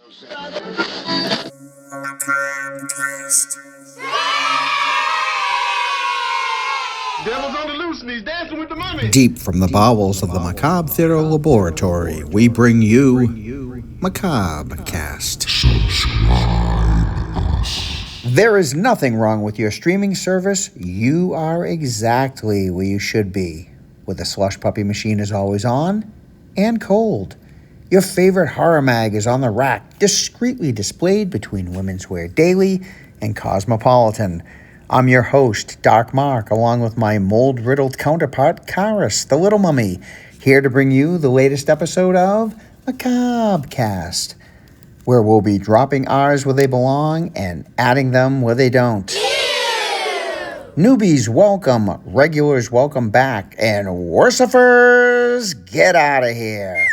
Devil's on the loose and he's dancing with the mummy. Deep from the bowels of the Macabre Theater Laboratory, we bring you Macabre Cast. There is nothing wrong with your streaming service. You are exactly where you should be, where the slush puppy machine is always on and cold. Your favorite horror mag is on the rack, discreetly displayed between Women's Wear Daily and Cosmopolitan. I'm your host, Dark Mark, along with my mold-riddled counterpart, Karis, the Little Mummy, here to bring you the latest episode of Macabre Cast, where we'll be dropping R's where they belong and adding them where they don't. Ew! Newbies, welcome. Regulars, welcome back. And worshippers, get out of here.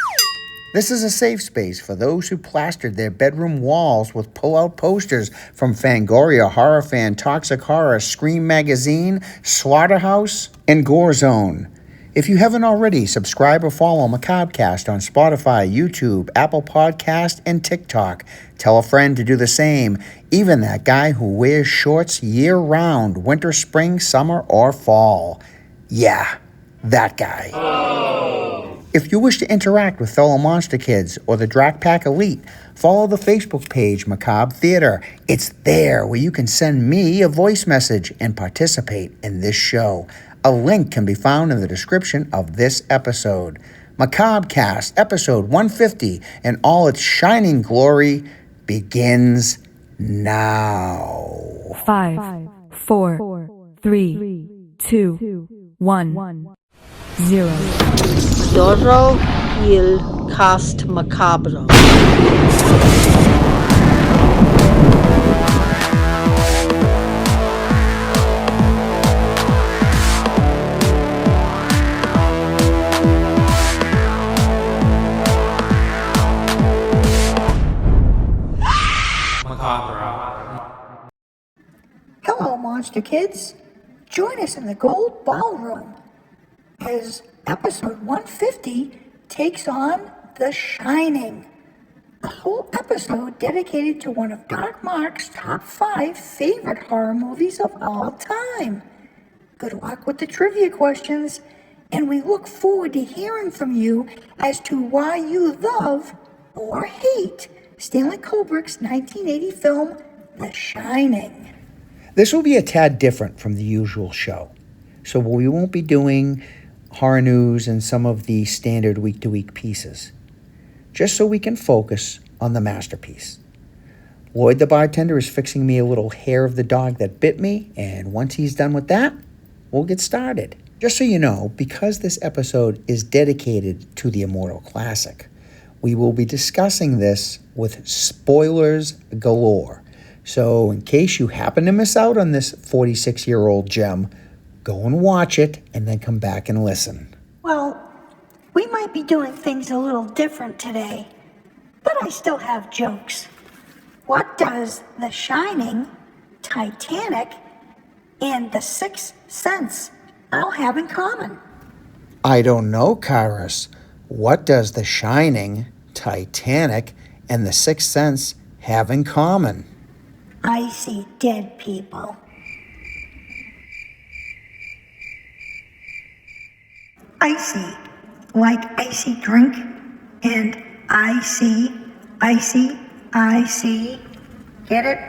This is a safe space for those who plastered their bedroom walls with pull-out posters from Fangoria, Horror Fan, Toxic Horror, Scream Magazine, Slaughterhouse, and Gore Zone. If you haven't already, subscribe or follow Macabrecast on Spotify, YouTube, Apple Podcast, and TikTok. Tell a friend to do the same, even that guy who wears shorts year-round, winter, spring, summer, or fall. Yeah, that guy. If you wish to interact with fellow Monster Kids or the Drac Pack Elite, follow the Facebook page Macabre Theater. It's there where you can send me a voice message and participate in this show. A link can be found in the description of this episode. Macabre Cast, episode 150, in all its shining glory, begins now. 5, 4, 3, 2, 1, 0. Dorro il cast macabro. Hello, Monster Kids. Join us in the Gold Ballroom as episode 150 takes on The Shining, a whole episode dedicated to one of Dark Mark's top 5 favorite horror movies of all time. Good luck with the trivia questions, and we look forward to hearing from you as to why you love or hate Stanley Kubrick's 1980 film, The Shining. This will be a tad different from the usual show, so we won't be doing horror news and some of the standard week-to-week pieces, just so we can focus on the masterpiece. Lloyd the bartender is fixing me a little hair of the dog that bit me, and once he's done with that, we'll get started. Just so you know, because this episode is dedicated to the immortal classic, we will be discussing this with spoilers galore. So in case you happen to miss out on this 46-year-old gem, go and watch it and then come back and listen. Well, we might be doing things a little different today, but I still have jokes. What does The Shining, Titanic, and The Sixth Sense all have in common? I don't know, Karis. What does The Shining, Titanic, and The Sixth Sense have in common? I see dead people. Icy, like icy drink, and icy. Get it?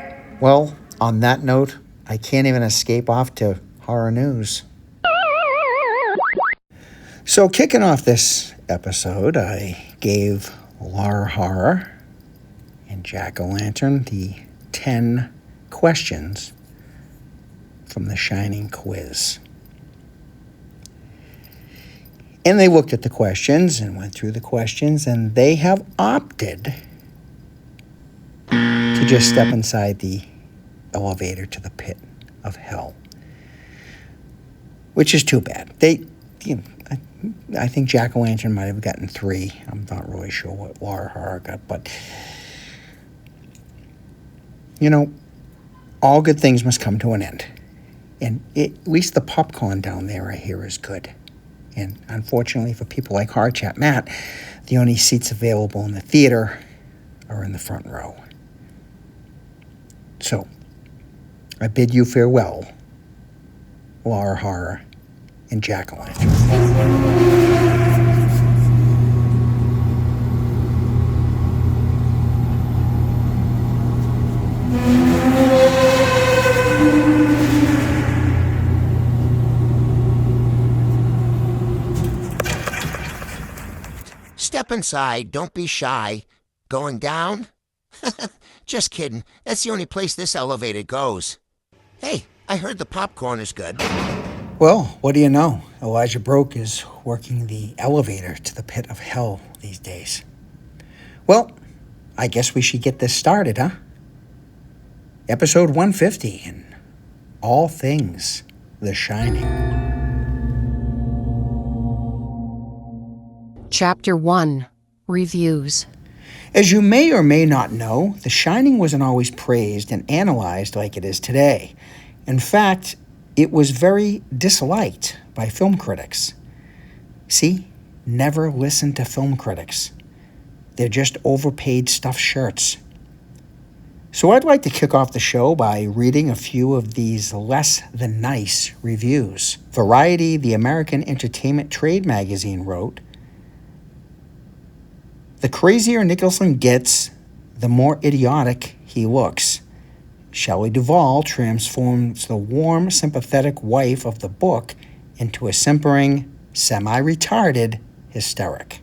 Well, on that note, I can't even escape off to horror news. So kicking off this episode, I gave Lar Horror and Jack-O-Lantern the 10 questions from the Shining quiz. And they looked at the questions and went through the questions, and they have opted to just step inside the elevator to the pit of hell, which is too bad. I think Jack-O-Lantern might have gotten 3. I'm not really sure what Lar Horror got, but all good things must come to an end. And at least the popcorn down there, I hear, is good. And unfortunately for people like Hard Chat Matt, the only seats available in the theater are in the front row. So, I bid you farewell, Laura Horror and Jack-O-Lantern. Step inside. Don't be shy. Going down? Just kidding. That's the only place this elevator goes. Hey, I heard the popcorn is good. Well, what do you know? Elijah Broke is working the elevator to the pit of hell these days. Well, I guess we should get this started, huh? Episode 150 and all things The Shining. Chapter 1. Reviews. As you may or may not know, The Shining wasn't always praised and analyzed like it is today. In fact, it was very disliked by film critics. See, never listen to film critics. They're just overpaid stuffed shirts. So I'd like to kick off the show by reading a few of these less than nice reviews. Variety, the American Entertainment Trade magazine, wrote, "The crazier Nicholson gets, the more idiotic he looks. Shelley Duvall transforms the warm, sympathetic wife of the book into a simpering, semi-retarded hysteric."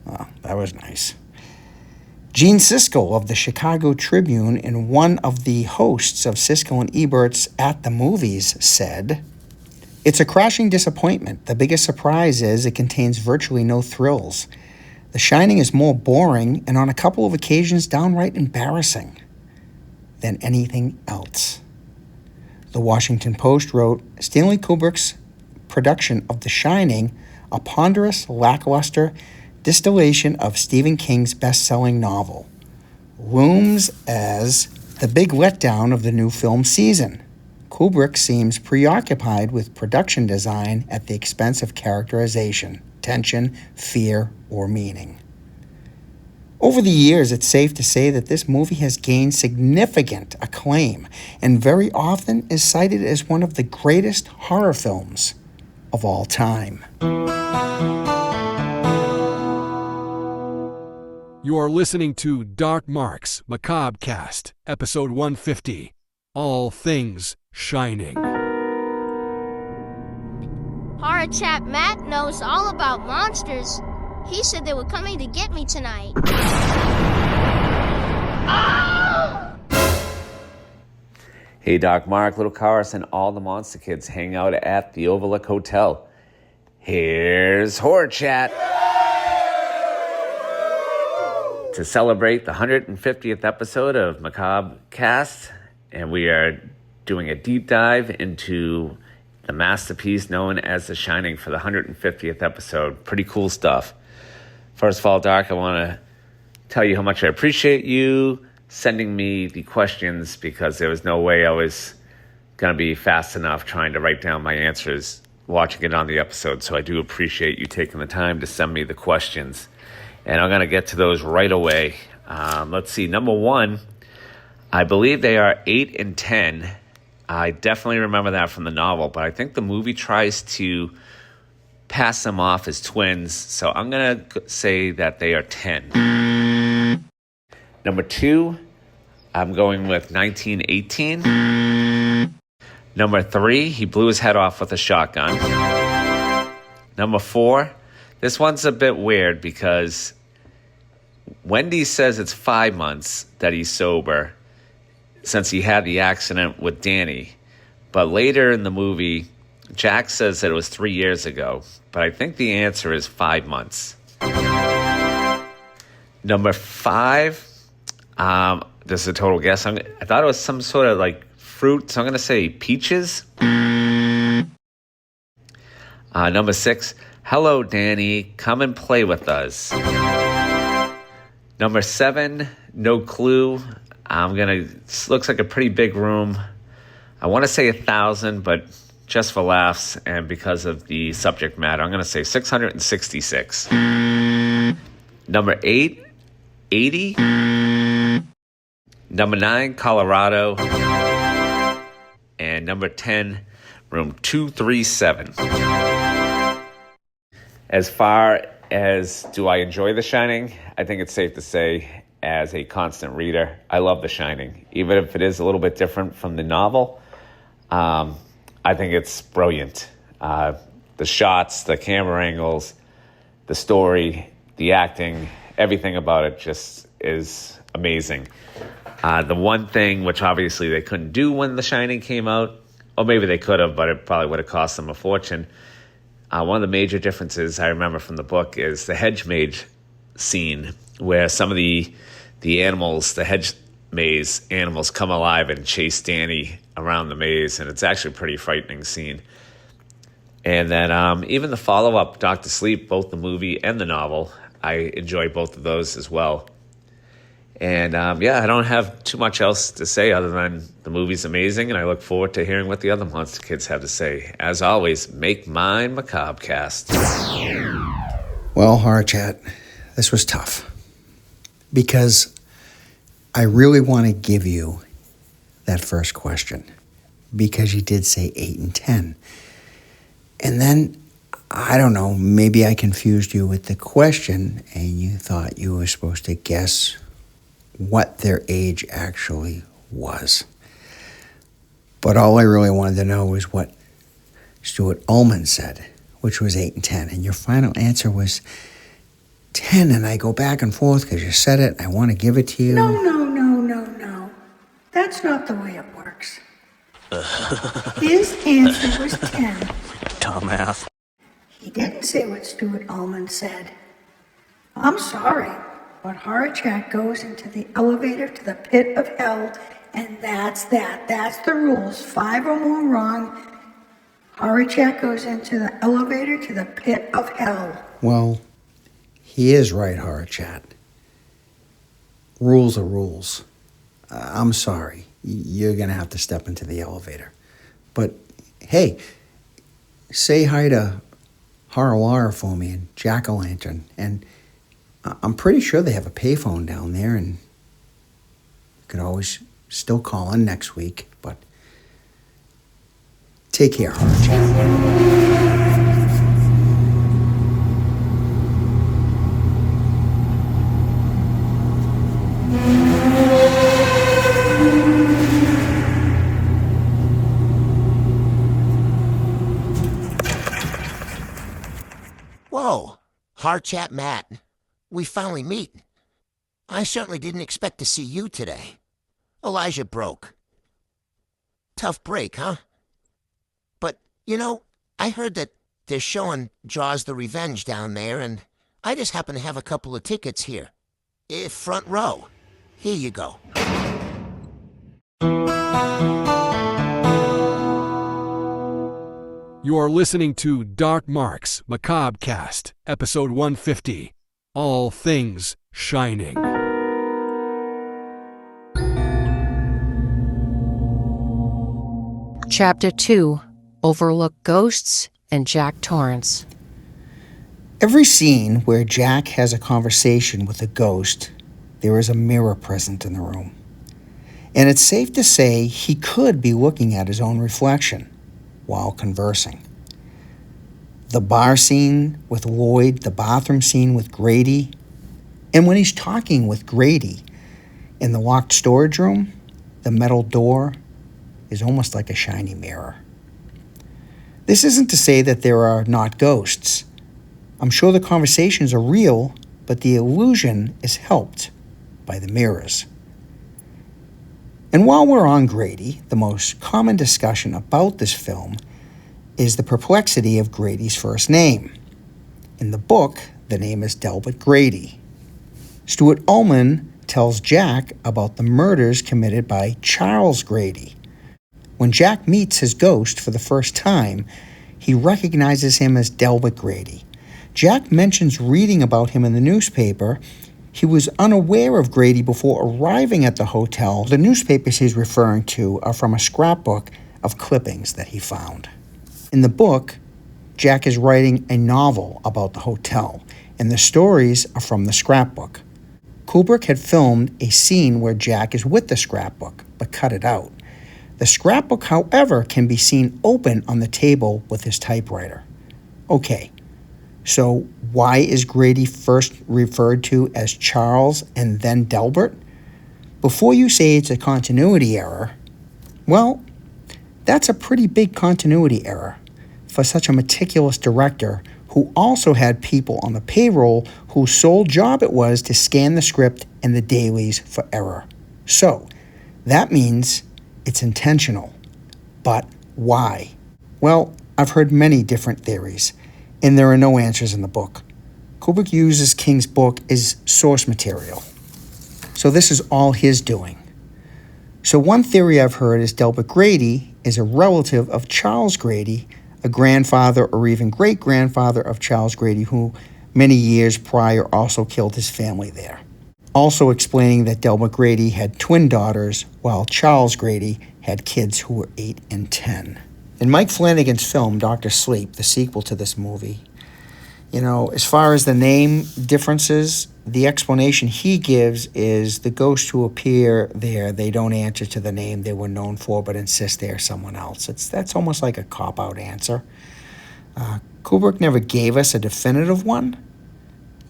Well, that was nice. Gene Siskel of the Chicago Tribune and one of the hosts of Siskel and Ebert's At the Movies said, "It's a crashing disappointment. The biggest surprise is it contains virtually no thrills. The Shining is more boring and on a couple of occasions downright embarrassing than anything else." The Washington Post wrote, "Stanley Kubrick's production of The Shining, a ponderous, lackluster distillation of Stephen King's best-selling novel, looms as the big letdown of the new film season. Kubrick seems preoccupied with production design at the expense of characterization, tension, fear, or meaning." Over the years, it's safe to say that this movie has gained significant acclaim and very often is cited as one of the greatest horror films of all time. You are listening to Dark Marks Macabre Cast, episode 150, All Things Shining. Horror chap Matt knows all about monsters. He said they were coming to get me tonight. Hey, Doc Mark, Little Karis, and all the monster kids hang out at the Overlook Hotel. Here's Horror Chat. To celebrate the 150th episode of Macabre Cast, and we are doing a deep dive into the masterpiece known as The Shining for the 150th episode. Pretty cool stuff. First of all, Doc, I want to tell you how much I appreciate you sending me the questions, because there was no way I was going to be fast enough trying to write down my answers watching it on the episode. So I do appreciate you taking the time to send me the questions. And I'm going to get to those right away. Let's see. Number one, I believe they are 8 and 10. I definitely remember that from the novel, but I think the movie tries to pass them off as twins, so I'm going to say that they are 10. Number 2, I'm going with 1918. Number 3, he blew his head off with a shotgun. Number 4, this one's a bit weird because Wendy says it's 5 months that he's sober since he had the accident with Danny. But later in the movie, Jack says that it was 3 years ago. But I think the answer is 5 months. Number 5, this is a total guess. I thought it was some sort of like fruit, so I'm going to say peaches. Number 6, hello, Danny. Come and play with us. Number 7, no clue. Looks like a pretty big room. I want to say 1,000, but just for laughs and because of the subject matter, I'm going to say 666. Number 8, 80. Number 9, Colorado. And number 10, room 237. As far as do I enjoy The Shining, I think it's safe to say as a constant reader, I love The Shining. Even if it is a little bit different from the novel, I think it's brilliant. The shots, the camera angles, the story, the acting, everything about it just is amazing. The one thing which obviously they couldn't do when The Shining came out, or maybe they could have, but it probably would have cost them a fortune. One of the major differences I remember from the book is the hedge maze scene, where some of the animals, the hedge maze animals, come alive and chase Danny around the maze, and it's actually a pretty frightening scene. And then even the follow-up, Dr. Sleep, both the movie and the novel, I enjoy both of those as well. And I don't have too much else to say other than the movie's amazing, and I look forward to hearing what the other Monster Kids have to say. As always, make mine Macabre Cast. Well, Horror Chat, this was tough because I really want to give you that first question because you did say 8 and 10. And then, I don't know, maybe I confused you with the question and you thought you were supposed to guess what their age actually was. But all I really wanted to know was what Stuart Ullman said, which was 8 and 10. And your final answer was 10. And I go back and forth because you said it. I want to give it to you. No. That's not the way it works. His answer was 10. Dumbass. He didn't say what Stuart Ullman said. I'm sorry, but Horror Chat goes into the elevator to the pit of hell, and that's that. That's the rules. 5 or more wrong. Horror Chat goes into the elevator to the pit of hell. Well, he is right, Horror Chat. Rules are rules. I'm sorry. You're going to have to step into the elevator. But, hey, say hi to Horror Laura for me and Jack-o'-lantern. And I'm pretty sure they have a payphone down there, and you could always still call in next week. But take care, Horror Chat. Whoa, Hard Chat Matt. We finally meet. I certainly didn't expect to see you today. Elijah broke. Tough break, huh? But, I heard that they're showing Jaws the Revenge down there, and I just happen to have a couple of tickets here. Front row. Here you go. You are listening to Dark Marks Macabre Cast, episode 150, All Things Shining. Chapter 2, Overlooked Ghosts and Jack Torrance. Every scene where Jack has a conversation with a ghost, there is a mirror present in the room. And it's safe to say he could be looking at his own reflection while conversing. The bar scene with Lloyd, the bathroom scene with Grady, and when he's talking with Grady in the locked storage room, the metal door is almost like a shiny mirror. This isn't to say that there are not ghosts. I'm sure the conversations are real, but the illusion is helped by the mirrors. And while we're on Grady, the most common discussion about this film is the perplexity of Grady's first name. In the book, the name is Delbert Grady. Stuart Ullman tells Jack about the murders committed by Charles Grady. When Jack meets his ghost for the first time, he recognizes him as Delbert Grady. Jack mentions reading about him in the newspaper. He was unaware of Grady before arriving at the hotel. The newspapers he's referring to are from a scrapbook of clippings that he found. In the book, Jack is writing a novel about the hotel, and the stories are from the scrapbook. Kubrick had filmed a scene where Jack is with the scrapbook, but cut it out. The scrapbook, however, can be seen open on the table with his typewriter. Okay, so why is Grady first referred to as Charles and then Delbert? Before you say it's a continuity error, well, that's a pretty big continuity error for such a meticulous director who also had people on the payroll whose sole job it was to scan the script and the dailies for error. So, that means it's intentional. But why? Well, I've heard many different theories, and there are no answers in the book. Kubrick uses King's book as source material, so this is all his doing. So one theory I've heard is Delbert Grady is a relative of Charles Grady, a grandfather or even great-grandfather of Charles Grady, who many years prior also killed his family there. Also explaining that Delbert Grady had twin daughters, while Charles Grady had kids who were 8 and 10. In Mike Flanagan's film, Dr. Sleep, the sequel to this movie, as far as the name differences, the explanation he gives is the ghosts who appear there, they don't answer to the name they were known for, but insist they're someone else. That's almost like a cop-out answer. Kubrick never gave us a definitive one.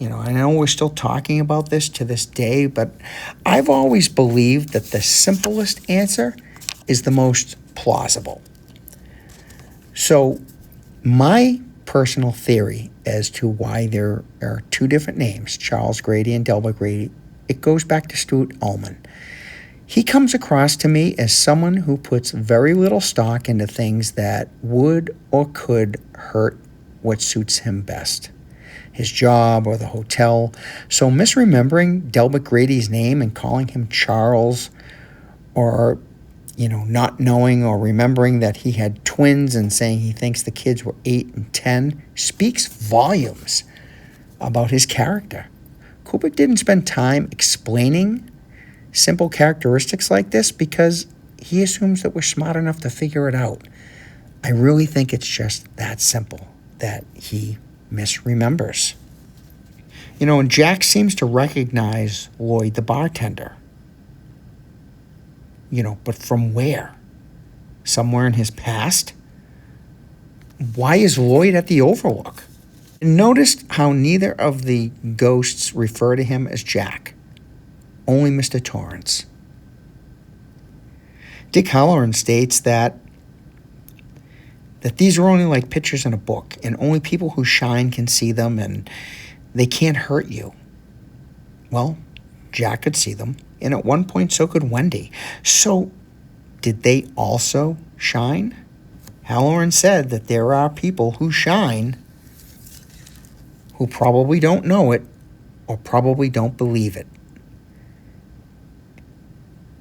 I know we're still talking about this to this day, but I've always believed that the simplest answer is the most plausible. So, my personal theory as to why there are two different names, Charles Grady and Delbert Grady, it goes back to Stuart Ullman. He comes across to me as someone who puts very little stock into things that would or could hurt what suits him best, his job or the hotel. So misremembering Delbert Grady's name and calling him Charles, or not knowing or remembering that he had twins and saying he thinks the kids were 8 and 10 speaks volumes about his character. Kubrick didn't spend time explaining simple characteristics like this because he assumes that we're smart enough to figure it out. I really think it's just that simple, that he misremembers. And Jack seems to recognize Lloyd the bartender. But from where? Somewhere in his past? Why is Lloyd at the Overlook? Notice how neither of the ghosts refer to him as Jack, only Mr. Torrance. Dick Halloran states that these are only like pictures in a book, and only people who shine can see them, and they can't hurt you. Well, Jack could see them, and at one point so could Wendy. So, did they also shine? Halloran said that there are people who shine who probably don't know it or probably don't believe it.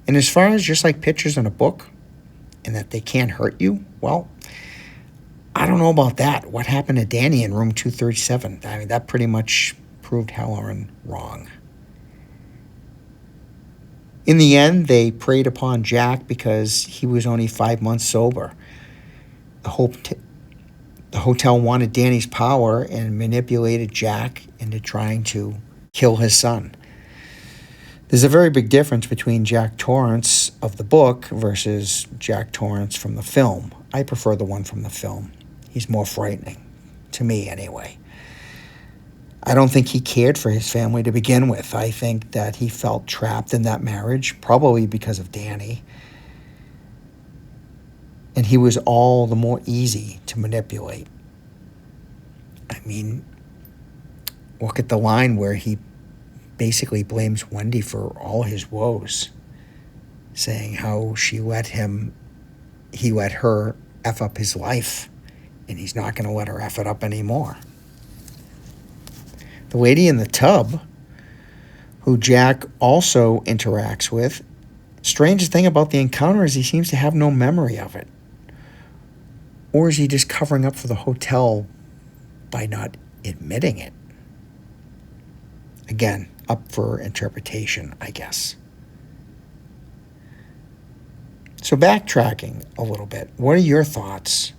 And as far as just like pictures in a book and that they can't hurt you, well, I don't know about that. What happened to Danny in room 237? That pretty much proved Halloran wrong. In the end, they preyed upon Jack because he was only 5 months sober. The hotel wanted Danny's power and manipulated Jack into trying to kill his son. There's a very big difference between Jack Torrance of the book versus Jack Torrance from the film. I prefer the one from the film. He's more frightening, to me anyway. I don't think he cared for his family to begin with. I think that he felt trapped in that marriage, probably because of Danny. And he was all the more easy to manipulate. Look at the line where he basically blames Wendy for all his woes, saying how he let her F up his life, and he's not going to let her F it up anymore. The lady in the tub, who Jack also interacts with, strangest thing about the encounter is he seems to have no memory of it. Or is he just covering up for the hotel by not admitting it? Again, up for interpretation, I guess. So backtracking a little bit, what are your thoughts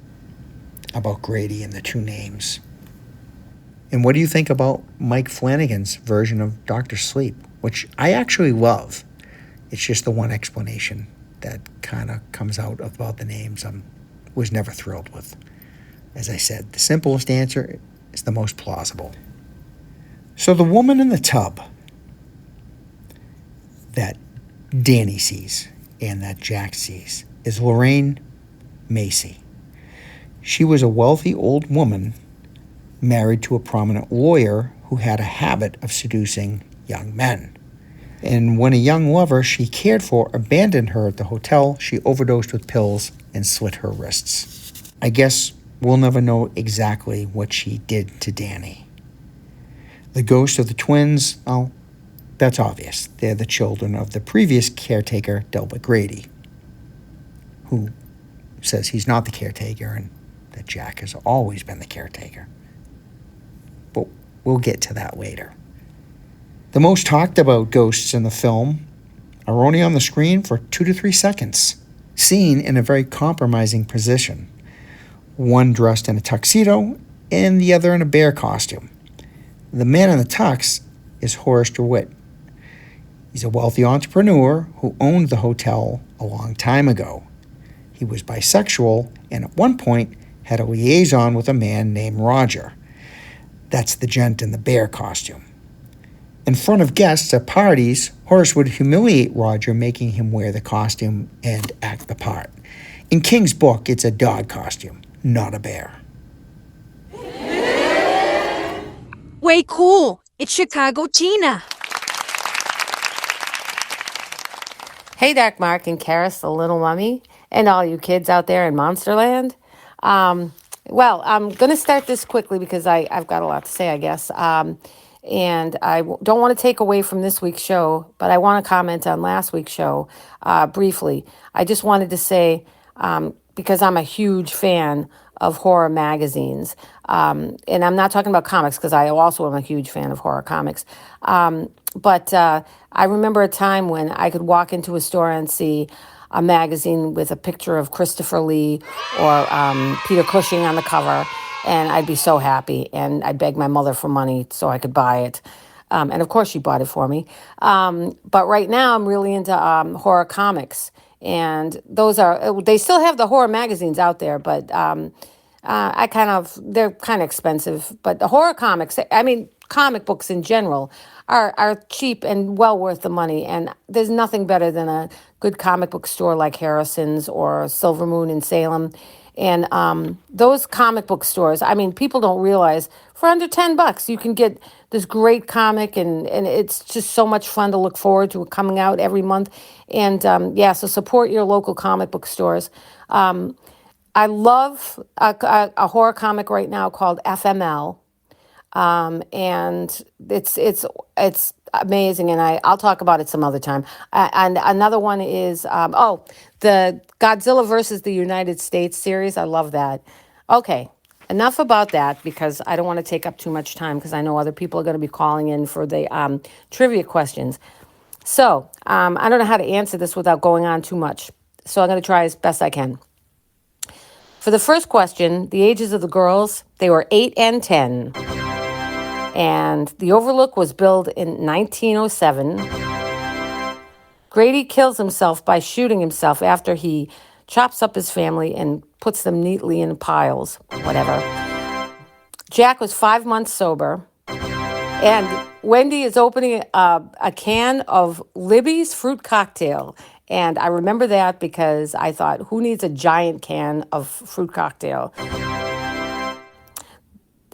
about Grady and the two names? And what do you think about Mike Flanagan's version of Dr. Sleep? which I actually love. It's just the one explanation that kind of comes out about the names I was never thrilled with. As I said, the simplest answer is the most plausible. So the woman in the tub that Danny sees and that Jack sees is Lorraine Macy. She was a wealthy old woman married to a prominent lawyer who had a habit of seducing young men. And when a young lover she cared for abandoned her at the hotel, she overdosed with pills and slit her wrists. I guess we'll never know exactly what she did to Danny. The ghost of the twins, well, that's obvious. They're the children of the previous caretaker, Delbert Grady, who says he's not the caretaker and that Jack has always been the caretaker. But we'll get to that later. The most talked about ghosts in the film are only on the screen for 2 to 3 seconds, seen in a very compromising position. One dressed in a tuxedo and the other in a bear costume. The man in the tux is Horace DeWitt. He's a wealthy entrepreneur who owned the hotel a long time ago. He was bisexual and at one point had a liaison with a man named Roger. That's the gent in the bear costume. In front of guests at parties, Horace would humiliate Roger, making him wear the costume and act the part. In King's book, it's a dog costume, not a bear. Way cool. It's Chicago Tina. Hey, Dark Mark and Karis, the little mummy, and all you kids out there in Monsterland. Well, I'm going to start this quickly because I've got a lot to say, I guess. And I don't want to take away from this week's show, but I want to comment on last week's show briefly. I just wanted to say, because I'm a huge fan of horror magazines, and I'm not talking about comics because I also am a huge fan of horror comics, but I remember a time when I could walk into a store and see a magazine with a picture of Christopher Lee or Peter Cushing on the cover, and I'd be so happy, and I'd beg my mother for money so I could buy it. And of course she bought it for me. But right now I'm really into horror comics, and they still have the horror magazines out there, but they're kind of expensive. But the horror comics, I mean, comic books in general are cheap and well worth the money. And there's nothing better than a good comic book store like Harrison's or Silver Moon in Salem. And those comic book stores, I mean, people don't realize for under $10 you can get this great comic, and it's just so much fun to look forward to it coming out every month. And so support your local comic book stores. I love a horror comic right now called FML. And it's amazing, and I'll talk about it some other time. And another one is the Godzilla versus the United States series. I love that. Okay, enough about that because I don't want to take up too much time because I know other people are going to be calling in for the trivia questions. So I don't know how to answer this without going on too much. So I'm going to try as best I can. For the first question, the ages of the girls, they were 8 and 10. And the Overlook was built in 1907. Grady kills himself by shooting himself after he chops up his family and puts them neatly in piles, whatever. Jack was 5 months sober. And Wendy is opening a can of Libby's fruit cocktail. And I remember that because I thought, who needs a giant can of fruit cocktail?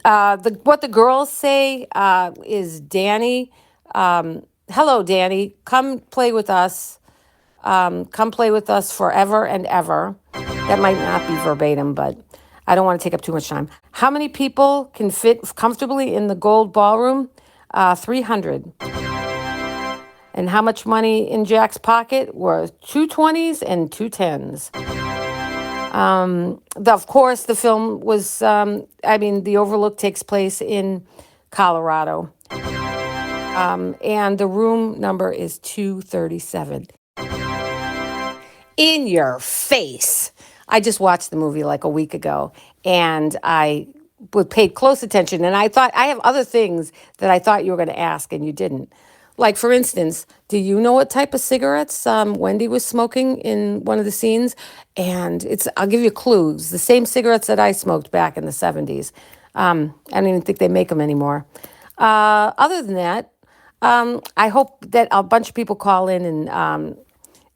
What the girls say is Danny. Hello, Danny. Come play with us. Come play with us forever and ever. That might not be verbatim, but I don't want to take up too much time. How many people can fit comfortably in the gold ballroom? 300. And how much money in Jack's pocket were 2 20s and 2 10s? Of course, the film was, The Overlook takes place in Colorado. And the room number is 237. In your face. I just watched the movie like a week ago, and I paid close attention. And I thought, I have other things that I thought you were going to ask, and you didn't. Like, for instance, do you know what type of cigarettes Wendy was smoking in one of the scenes? And I'll give you clues. The same cigarettes that I smoked back in the 70s. I don't even think they make them anymore. Other than that, I hope that a bunch of people call in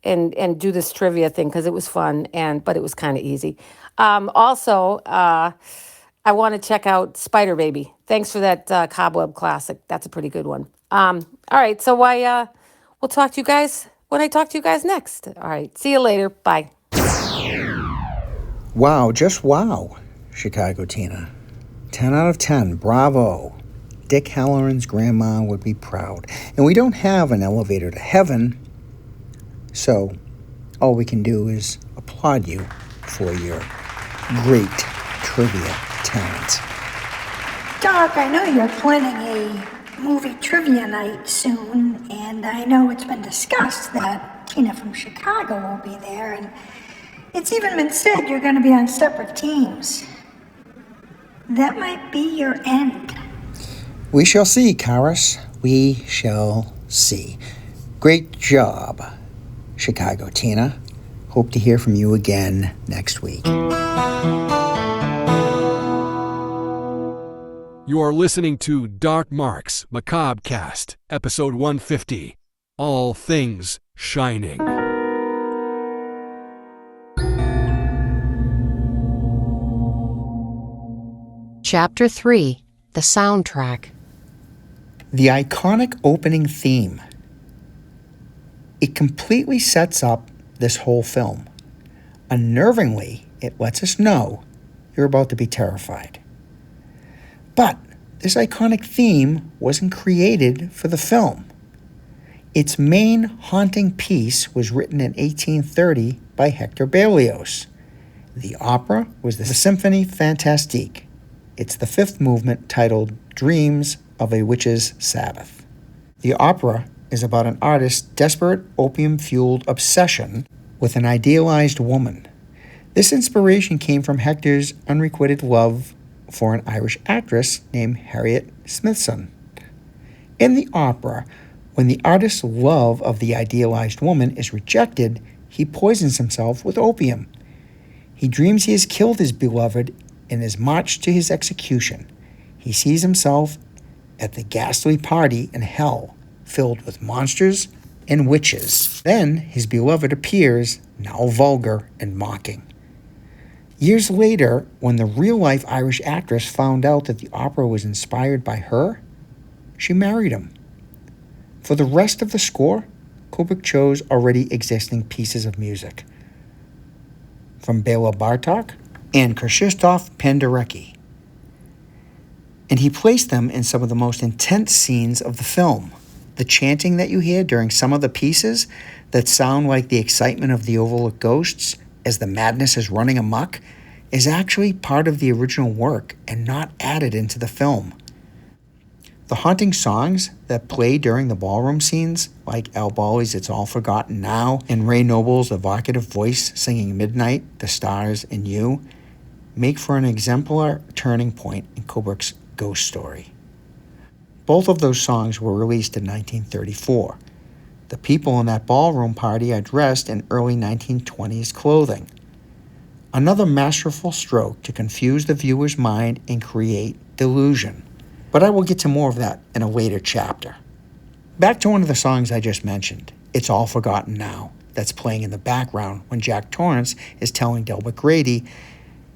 and do this trivia thing because it was fun but it was kind of easy. Also, I want to check out Spider Baby. Thanks for that Cobweb classic. That's a pretty good one. All right, so we'll talk to you guys when I talk to you guys next. All right, see you later. Bye. Wow, just wow, Chicago Tina. 10 out of 10, bravo. Dick Halloran's grandma would be proud. And we don't have an elevator to heaven, so all we can do is applaud you for your great trivia talent. Doc, I know you're planning a movie trivia night soon, and I know it's been discussed that Tina from Chicago will be there, and it's even been said you're going to be on separate teams. That might be your end. We shall see, Karis. We shall see. Great job, Chicago Tina. Hope to hear from you again next week. You are listening to Dark Marks Macabre Cast, episode 150, All Things Shining. Chapter 3, The Soundtrack. The iconic opening theme. It completely sets up this whole film. Unnervingly, it lets us know you're about to be terrified. But this iconic theme wasn't created for the film. Its main haunting piece was written in 1830 by Hector Berlioz. The opera was the Symphonie Fantastique. It's the fifth movement titled Dreams of a Witch's Sabbath. The opera is about an artist's desperate opium-fueled obsession with an idealized woman. This inspiration came from Hector's unrequited love for an Irish actress named Harriet Smithson. In the opera, when the artist's love of the idealized woman is rejected, he poisons himself with opium. He dreams he has killed his beloved and is marched to his execution. He sees himself at the ghastly party in hell, filled with monsters and witches. Then his beloved appears, now vulgar and mocking. Years later, when the real-life Irish actress found out that the opera was inspired by her, she married him. For the rest of the score, Kubrick chose already existing pieces of music from Bela Bartok and Krzysztof Penderecki, and he placed them in some of the most intense scenes of the film. The chanting that you hear during some of the pieces that sound like the excitement of the overlooked ghosts as the madness is running amok is actually part of the original work and not added into the film. The haunting songs that play during the ballroom scenes, like Al Bali's It's All Forgotten Now and Ray Noble's evocative voice singing Midnight, The Stars, and You, make for an exemplar turning point in Kubrick's ghost story. Both of those songs were released in 1934. The people in that ballroom party are dressed in early 1920s clothing. Another masterful stroke to confuse the viewer's mind and create delusion. But I will get to more of that in a later chapter. Back to one of the songs I just mentioned, It's All Forgotten Now, that's playing in the background when Jack Torrance is telling Delbert Grady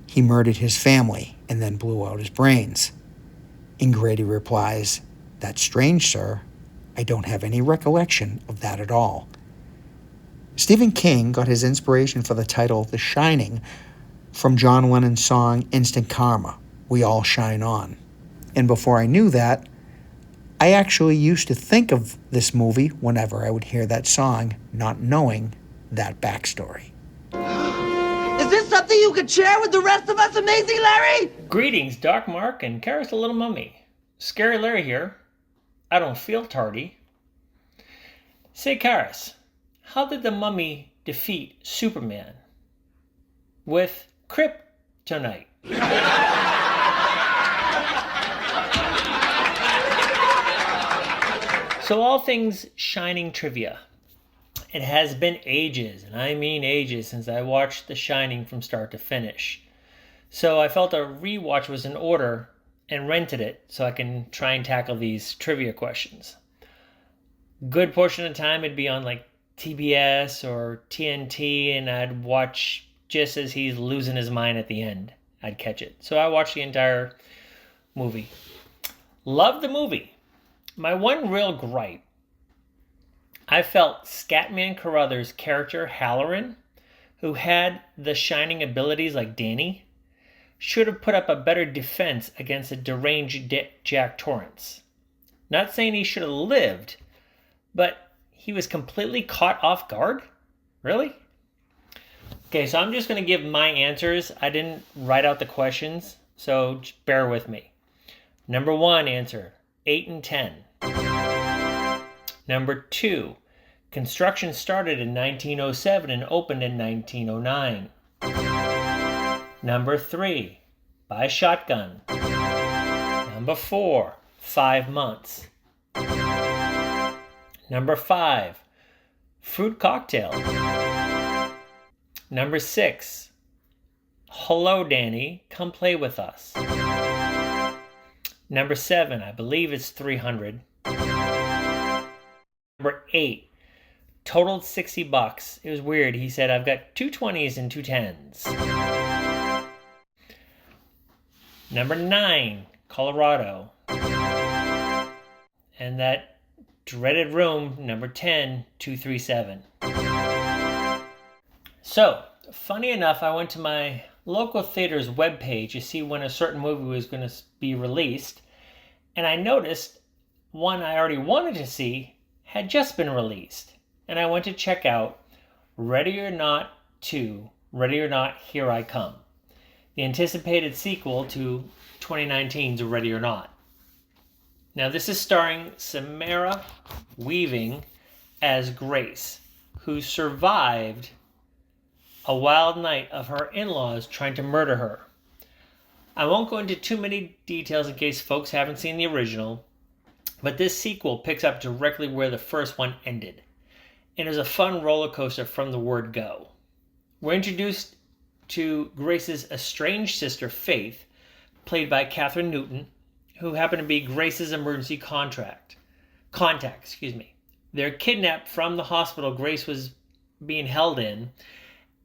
he murdered his family and then blew out his brains. And Grady replies, "That's strange, sir. I don't have any recollection of that at all." Stephen King got his inspiration for the title The Shining from John Lennon's song Instant Karma, We All Shine On. And before I knew that, I actually used to think of this movie whenever I would hear that song, not knowing that backstory. Is this something you could share with the rest of us, Amazing Larry? Greetings, Dark Mark and Karis the Little Mummy. Scary Larry here. I don't feel tardy. Say, Karis, how did the mummy defeat Superman? With kryptonite. So, all things Shining trivia. It has been ages, and I mean ages, since I watched The Shining from start to finish. So I felt a rewatch was in order and rented it so I can try and tackle these trivia questions. Good portion of the time it'd be on like TBS or TNT, and I'd watch just as he's losing his mind at the end. I'd catch it. So I watched the entire movie. Loved the movie. My one real gripe, I felt Scatman Carruthers' character Halloran, who had the shining abilities like Danny, should have put up a better defense against a deranged Jack Torrance. Not saying he should have lived, but he was completely caught off guard? Really? Okay, so I'm just going to give my answers. I didn't write out the questions, so just bear with me. Number 1 answer, 8 and 10. Number 2, construction started in 1907 and opened in 1909. Number 3, by shotgun. Number 4, 5 months. Number 5, fruit cocktail. Number 6, hello Danny, come play with us. Number 7, I believe it's 300. Number 8, totaled $60. It was weird. He said, I've got 2 20s and 2 10s. Number 9, Colorado. And that dreaded room, number 10, 237. So, funny enough, I went to my local theater's webpage to see when a certain movie was going to be released, and I noticed one I already wanted to see had just been released. And I went to check out Ready or Not 2, Ready or Not, Here I Come, the anticipated sequel to 2019's Ready or Not. Now this is starring Samara Weaving as Grace, who survived a wild night of her in-laws trying to murder her. I won't go into too many details in case folks haven't seen the original, but this sequel picks up directly where the first one ended, and is a fun roller coaster from the word go. We're introduced to Grace's estranged sister, Faith, played by Katherine Newton, who happened to be Grace's emergency contact. They're kidnapped from the hospital Grace was being held in,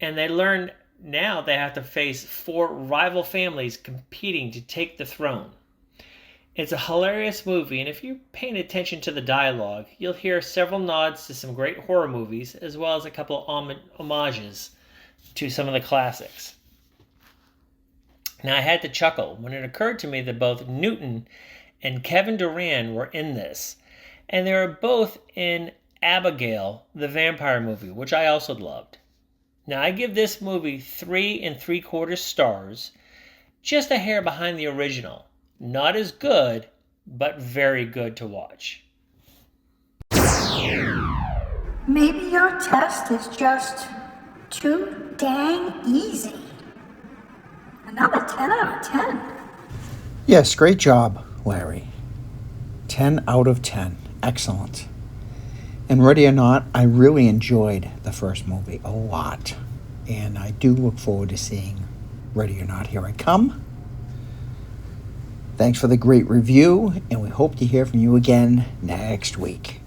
and they learn now they have to face 4 rival families competing to take the throne. It's a hilarious movie, and if you're paying attention to the dialogue, you'll hear several nods to some great horror movies, as well as a couple of homages to some of the classics. Now, I had to chuckle when it occurred to me that both Newton and Kevin Durand were in this, and they were both in Abigail, the vampire movie, which I also loved. Now, I give this movie 3 3/4 stars, just a hair behind the original. Not as good, but very good to watch. Maybe your test is just too dang easy. Another 10 out of 10. Yes, great job, Larry. 10 out of 10. Excellent. And Ready or Not, I really enjoyed the first movie a lot. And I do look forward to seeing Ready or Not, Here I Come. Thanks for the great review, and we hope to hear from you again next week.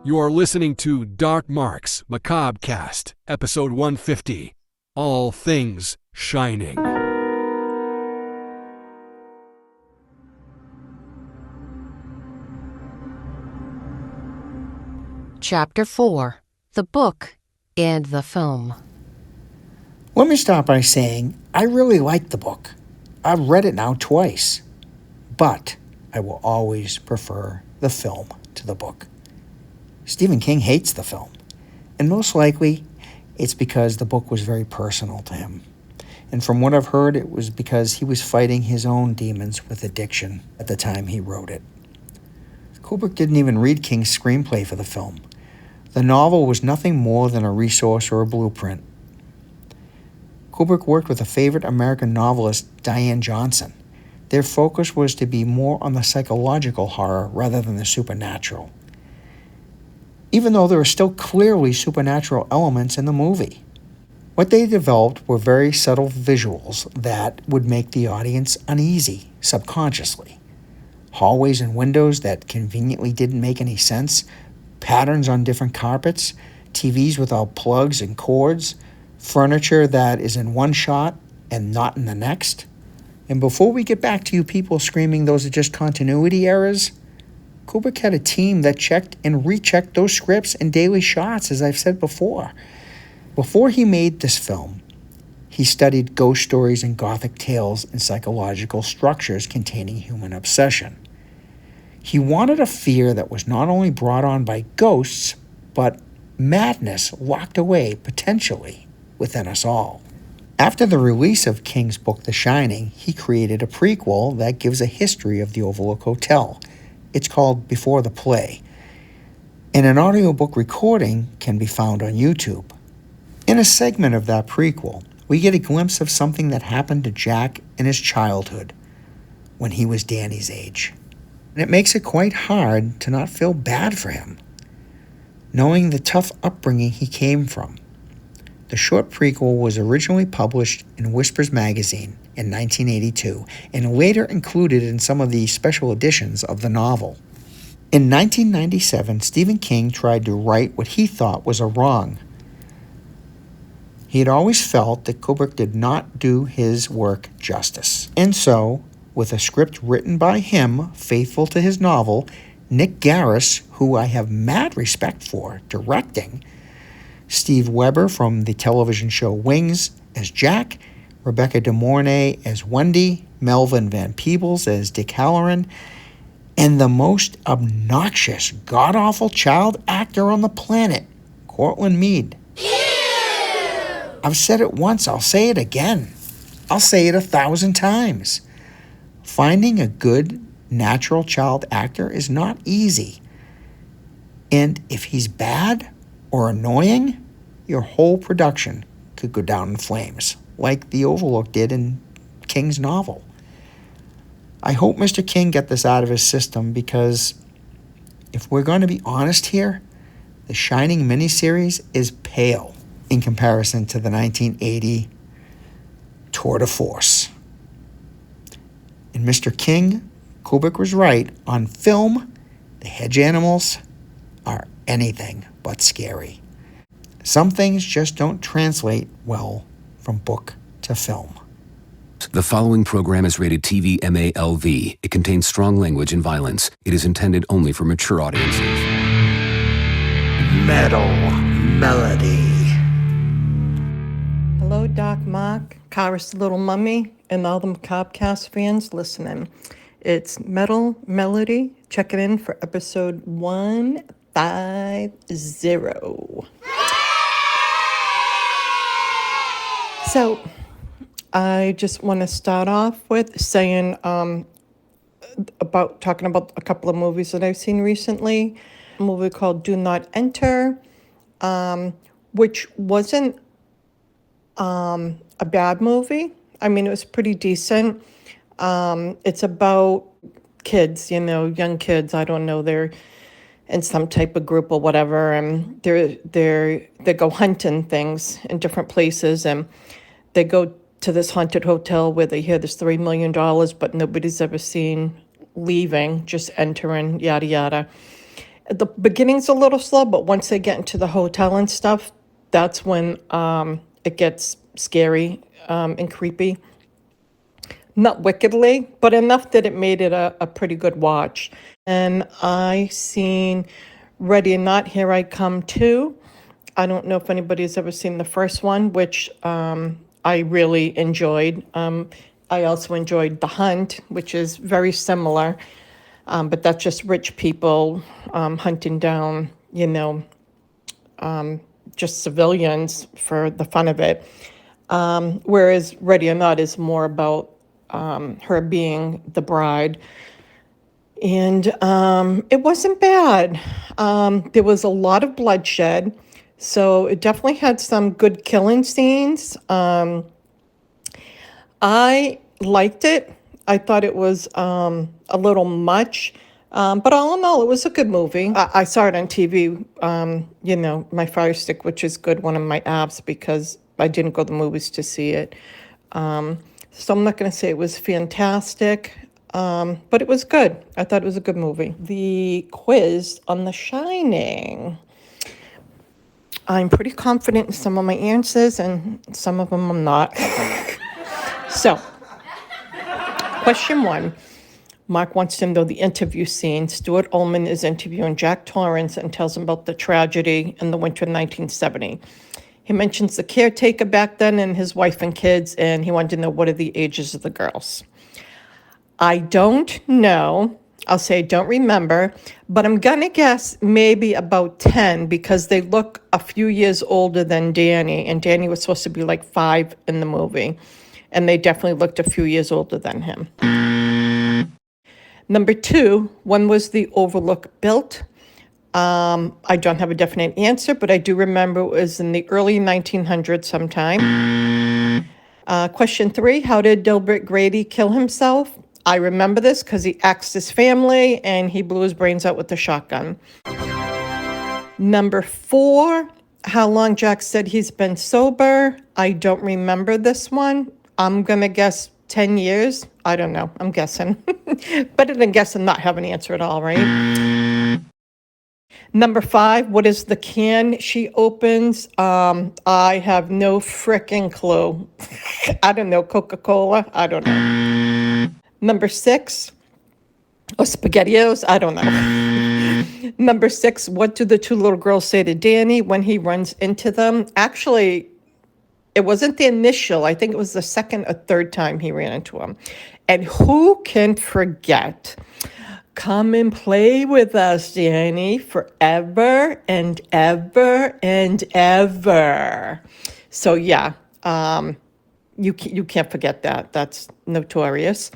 You are listening to Dark Marks Macabre Cast, episode 150, All Things Shining. Chapter 4, The Book and the Film. Let me start by saying I really like the book. I've read it now twice, but I will always prefer the film to the book. Stephen King hates the film, and most likely it's because the book was very personal to him. And from what I've heard, it was because he was fighting his own demons with addiction at the time he wrote it. Kubrick didn't even read King's screenplay for the film. The novel was nothing more than a resource or a blueprint. Kubrick worked with a favorite American novelist, Diane Johnson, Their focus was to be more on the psychological horror rather than the supernatural, even though there are still clearly supernatural elements in the movie. What they developed were very subtle visuals that would make the audience uneasy subconsciously. Hallways and windows that conveniently didn't make any sense, patterns on different carpets, TVs without plugs and cords, furniture that is in one shot and not in the next. And before we get back to you people screaming those are just continuity errors, Kubrick had a team that checked and rechecked those scripts and daily shots, as I've said before. Before he made this film, he studied ghost stories and gothic tales and psychological structures containing human obsession. He wanted a fear that was not only brought on by ghosts, but madness locked away, potentially, within us all. After the release of King's book The Shining, he created a prequel that gives a history of the Overlook Hotel. It's called Before the Play, and an audiobook recording can be found on YouTube. In a segment of that prequel, we get a glimpse of something that happened to Jack in his childhood, when he was Danny's age. And it makes it quite hard to not feel bad for him, knowing the tough upbringing he came from. The short prequel was originally published in Whispers magazine in 1982 and later included in some of the special editions of the novel. In 1997, Stephen King tried to right what he thought was a wrong. He had always felt that Kubrick did not do his work justice. And so, with a script written by him, faithful to his novel, Nick Garris, who I have mad respect for, directing, Steve Weber from the television show Wings as Jack, Rebecca De Mornay as Wendy, Melvin Van Peebles as Dick Halloran, and the most obnoxious, god-awful child actor on the planet, Cortland Mead. I've said it once, I'll say it again. I'll say it 1,000 times. Finding a good, natural child actor is not easy. And if he's bad or annoying, your whole production could go down in flames, like The Overlook did in King's novel. I hope Mr. King got this out of his system because if we're going to be honest here, the Shining miniseries is pale in comparison to the 1980 tour de force. And Mr. King, Kubrick was right. On film, the hedge animals are anything but scary. Some things just don't translate well from book to film. The following program is rated TV MALV. It contains strong language and violence. It is intended only for mature audiences. Metal Melody. Hello, Doc Mark, Karis the Little Mummy, and all the Macabre cast fans listening. It's Metal Melody. Check it in for episode 150. So, I just want to start off with saying talking about a couple of movies that I've seen recently. A movie called Do Not Enter, which wasn't a bad movie. I mean, it was pretty decent. It's about kids, young kids. I don't know, they're in some type of group or whatever, and they go hunting things in different places, and they go to this haunted hotel where they hear this $3 million, but nobody's ever seen leaving, just entering, yada yada. The beginning's a little slow, but once they get into the hotel and stuff, that's when it gets scary and creepy. Not wickedly, but enough that it made it a pretty good watch. And I seen Ready or Not, Here I Come Too. I don't know if anybody's ever seen the first one, which I really enjoyed. I also enjoyed The Hunt, which is very similar, but that's just rich people hunting down, just civilians for the fun of it. Whereas Ready or Not is more about her being the bride. And it wasn't bad. There was a lot of bloodshed, so it definitely had some good killing scenes. I liked it. I thought it was a little much. But all in all, it was a good movie. I saw it on TV, my Fire Stick, which is good, one of my apps, because I didn't go to the movies to see it. So I'm not going to say it was fantastic, but it was good. I thought it was a good movie. The quiz on The Shining. I'm pretty confident in some of my answers, and some of them I'm not. So, question 1. Mark wants to know the interview scene. Stuart Ullman is interviewing Jack Torrance and tells him about the tragedy in the winter of 1970. He mentions the caretaker back then and his wife and kids, and he wanted to know what are the ages of the girls. I don't know. I'll say I don't remember, but I'm going to guess maybe about 10 because they look a few years older than Danny, and Danny was supposed to be like 5 in the movie, and they definitely looked a few years older than him. Number 2, when was the Overlook built? I don't have a definite answer, but I do remember it was in the early 1900s sometime. Question 3, how did Dilbert Grady kill himself? I remember this because he axed his family and he blew his brains out with a shotgun. Number 4, how long Jack said he's been sober? I don't remember this one. I'm going to guess 10 years. I don't know. I'm guessing. Better than guess and not have an answer at all, right? Number 5, what is the can she opens? I have no frickin' clue. I don't know. Coca-Cola? I don't know. Number 6, SpaghettiOs? I don't know. Number 6, what do the 2 little girls say to Danny when he runs into them? Actually, it wasn't the initial. I think it was the second or third time he ran into him. And who can forget? Come and play with us, Danny, forever and ever and ever. So yeah, you can't forget that. That's notorious.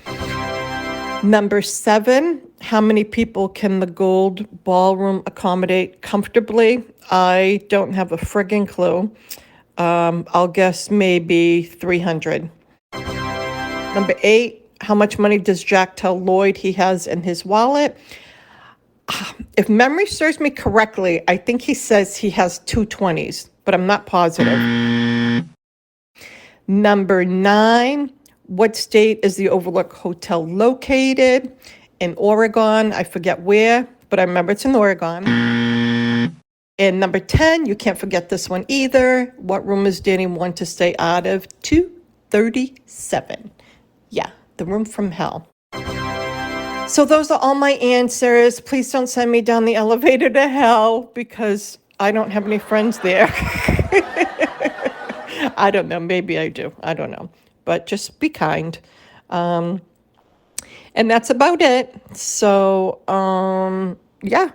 Number 7, how many people can the Gold Ballroom accommodate comfortably? I don't have a friggin' clue. I'll guess maybe 300. Number 8, how much money does Jack tell Lloyd he has in his wallet? If memory serves me correctly, I think he says he has 2 20s, but I'm not positive. Number 9, what state is the Overlook Hotel located? In Oregon. I forget where, but I remember it's in Oregon. And number 10, you can't forget this one either. What room does Danny want to stay out of? 237. Yeah, the room from hell. So those are all my answers. Please don't send me down the elevator to hell because I don't have any friends there. I don't know. Maybe I do. I don't know. But just be kind. And that's about it. So, yeah.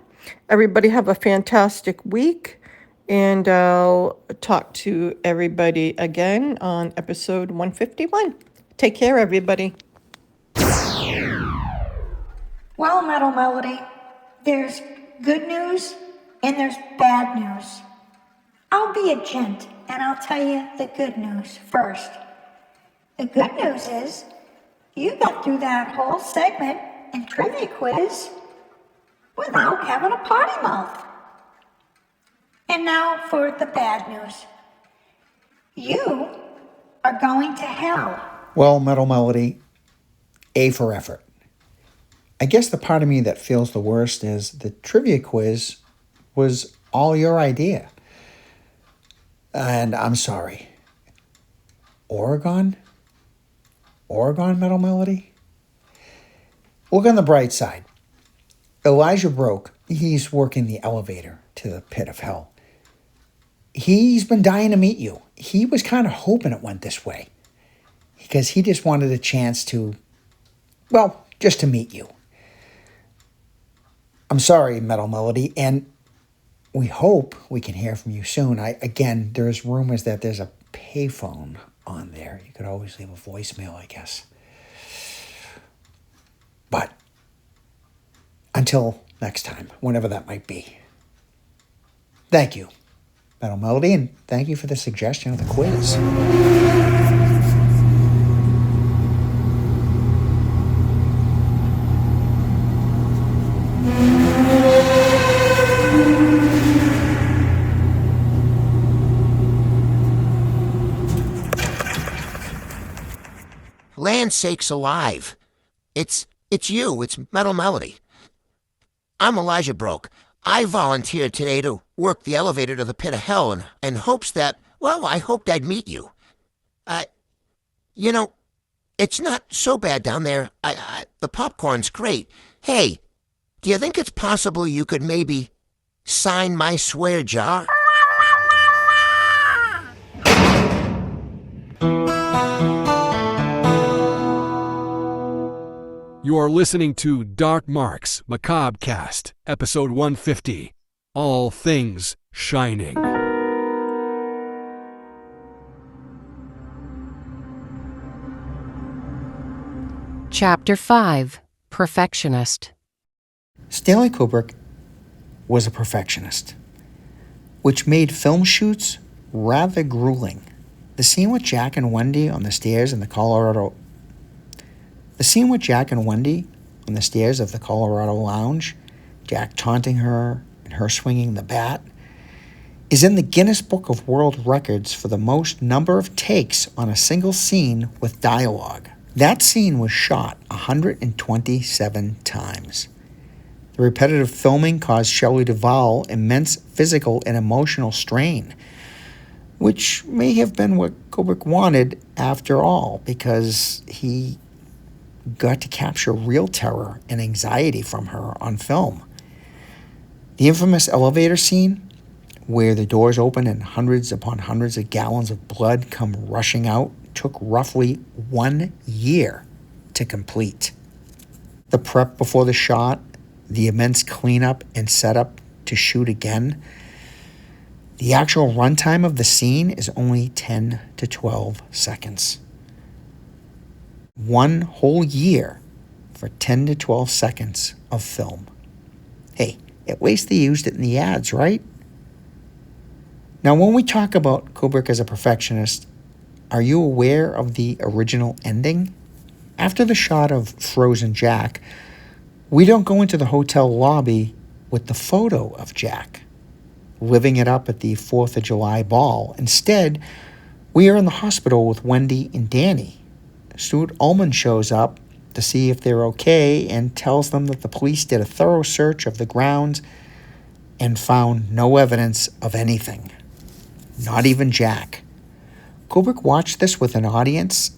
Everybody have a fantastic week. And I'll talk to everybody again on episode 151. Take care, everybody. Well, Metal Melody, there's good news and there's bad news. I'll be a gent and I'll tell you the good news first. The good news is you got through that whole segment and trivia quiz without having a potty mouth. And now for the bad news. You are going to hell. Well, Metal Melody, A for effort. I guess the part of me that feels the worst is the trivia quiz was all your idea. And I'm sorry. Oregon? Oregon, Metal Melody? Look on the bright side. Elijah Broke, he's working the elevator to the pit of hell. He's been dying to meet you. He was kind of hoping it went this way because he just wanted a chance to, well, just to meet you. I'm sorry, Metal Melody, and we hope we can hear from you soon. Again, there's rumors that there's a payphone on there. You could always leave a voicemail, I guess. But until next time, whenever that might be. Thank you, Metal Melody, and thank you for the suggestion of the quiz. land sakes alive. It's you. It's Metal Melody. I'm Elijah Broke. I volunteered today to work the elevator to the pit of hell in hopes that, well, I hoped I'd meet you. You know, it's not so bad down there. The popcorn's great. Hey, do you think it's possible you could maybe sign my swear jar? You are listening to Dark Marks Macabre Cast, episode 150, All Things Shining. Chapter 5, Perfectionist. Stanley Kubrick was a perfectionist, which made film shoots rather grueling. The scene with Jack and Wendy on the stairs of the Colorado Lounge, Jack taunting her and her swinging the bat, is in the Guinness Book of World Records for the most number of takes on a single scene with dialogue. That scene was shot 127 times. The repetitive filming caused Shelley Duvall immense physical and emotional strain, which may have been what Kubrick wanted after all, because he got to capture real terror and anxiety from her on film. The infamous elevator scene, where the doors open and hundreds upon hundreds of gallons of blood come rushing out, took roughly 1 year to complete. The prep before the shot, the immense cleanup and setup to shoot again. The actual runtime of the scene is only 10 to 12 seconds. 1 whole year for 10 to 12 seconds of film. Hey, at least they used it in the ads, right? Now, when we talk about Kubrick as a perfectionist, are you aware of the original ending? After the shot of Frozen Jack, we don't go into the hotel lobby with the photo of Jack, living it up at the 4th of July ball. Instead, we are in the hospital with Wendy and Danny. Stuart Ullman shows up to see if they're okay and tells them that the police did a thorough search of the grounds and found no evidence of anything, not even Jack. Kubrick watched this with an audience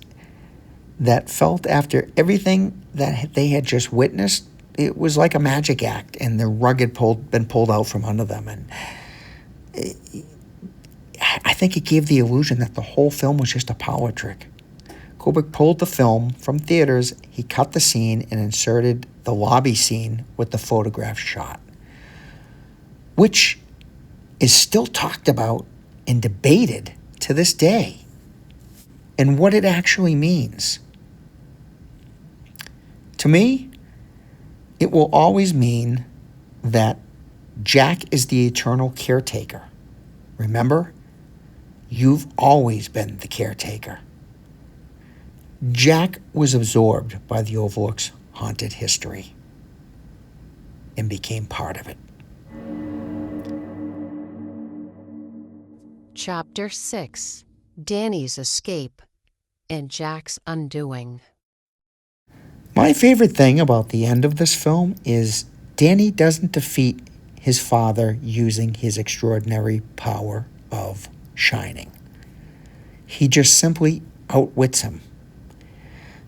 that felt, after everything that they had just witnessed, it was like a magic act, and the rug had been pulled out from under them. And I think it gave the illusion that the whole film was just a power trick. Kubrick pulled the film from theaters, he cut the scene, and inserted the lobby scene with the photograph shot, which is still talked about and debated to this day, and what it actually means. To me, it will always mean that Jack is the eternal caretaker. Remember, you've always been the caretaker. Jack was absorbed by the Overlook's haunted history and became part of it. Chapter 6, Danny's Escape and Jack's Undoing. My favorite thing about the end of this film is Danny doesn't defeat his father using his extraordinary power of shining. He just simply outwits him.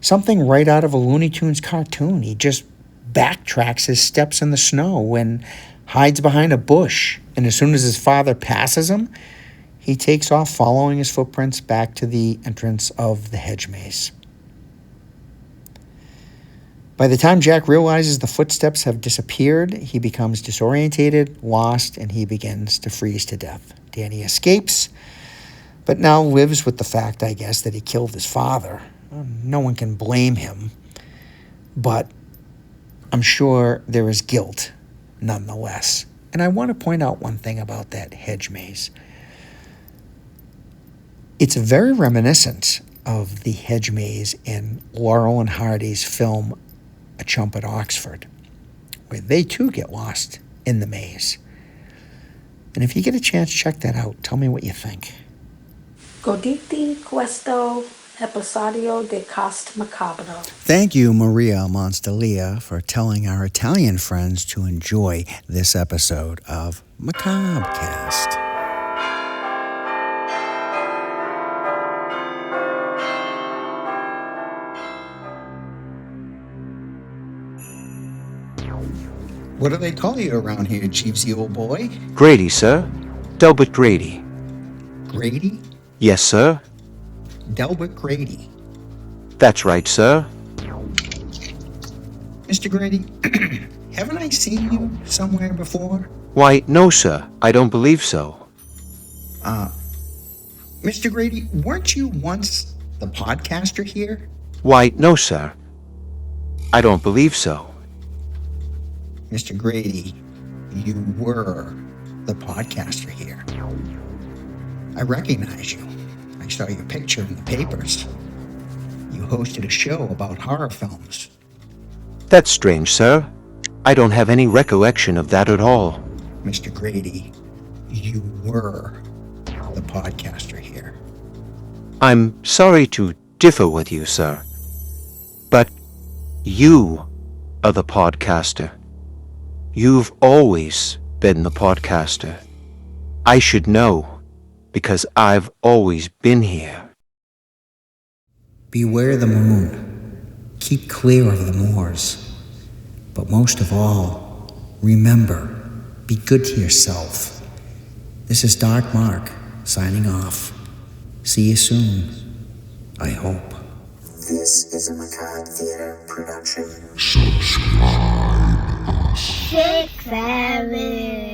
Something right out of a Looney Tunes cartoon. He just backtracks his steps in the snow and hides behind a bush. And as soon as his father passes him, he takes off following his footprints back to the entrance of the hedge maze. By the time Jack realizes the footsteps have disappeared, he becomes disorientated, lost, and he begins to freeze to death. Danny escapes, but now lives with the fact, I guess, that he killed his father. No one can blame him, but I'm sure there is guilt nonetheless. And I want to point out one thing about that hedge maze. It's very reminiscent of the hedge maze in Laurel and Hardy's film A Chump at Oxford, where they too get lost in the maze. And if you get a chance, check that out. Tell me what you think. Goditi questo Episodio de Cast Macabre. Thank you, Maria Monstalia, for telling our Italian friends to enjoy this episode of Macabre Cast. What do they call you around here, Chiefsy old boy? Grady, sir. Delbert Grady. Grady? Yes, sir. Delbert Grady. That's right, sir. Mr. Grady, haven't I seen you somewhere before? Why, no, sir. I don't believe so. Mr. Grady, weren't you once the podcaster here? Why, no, sir. I don't believe so. Mr. Grady, you were the podcaster here. I recognize you. I saw your picture in the papers. You hosted a show about horror films. That's strange, sir. I don't have any recollection of that at all. Mr. Grady, you were the podcaster here. I'm sorry to differ with you, sir. But you are the podcaster. You've always been the podcaster. I should know, because I've always been here. Beware the moon. Keep clear of the moors. But most of all, remember, be good to yourself. This is Dark Mark, signing off. See you soon, I hope. This is a Macabre Theater production. Subscribe us. Macabre.